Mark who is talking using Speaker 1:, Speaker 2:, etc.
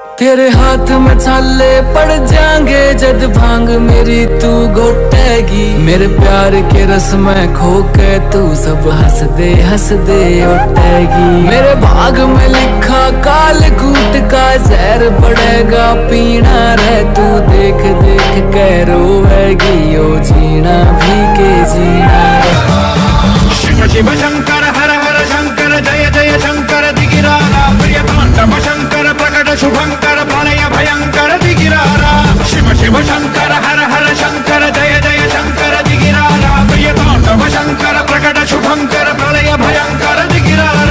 Speaker 1: तेरे हाथ में छाले पड़ जाएंगे जद भांग मेरी तू घोटेगी। मेरे प्यार के रस में खो के तू सब हंस दे उठेगी। मेरे भाग में लिखा काल कूट का जहर पड़ेगा पीना रे तू देख देख के रोएगी। ओ जीना भी के जीना
Speaker 2: शिव शिव शंकर हर हर शंकर जय जय शंकर दिगिरारा प्रियतांडव शंकर प्रकट शुभंकर प्रलय भयंकर दिगिरारा। शिव शिव शंकर हर हर शंकर जय जय शंकर दिगिरारा प्रियतांडव शंकर प्रकट शुभंकर प्रलय भयंकर दिगिरारा।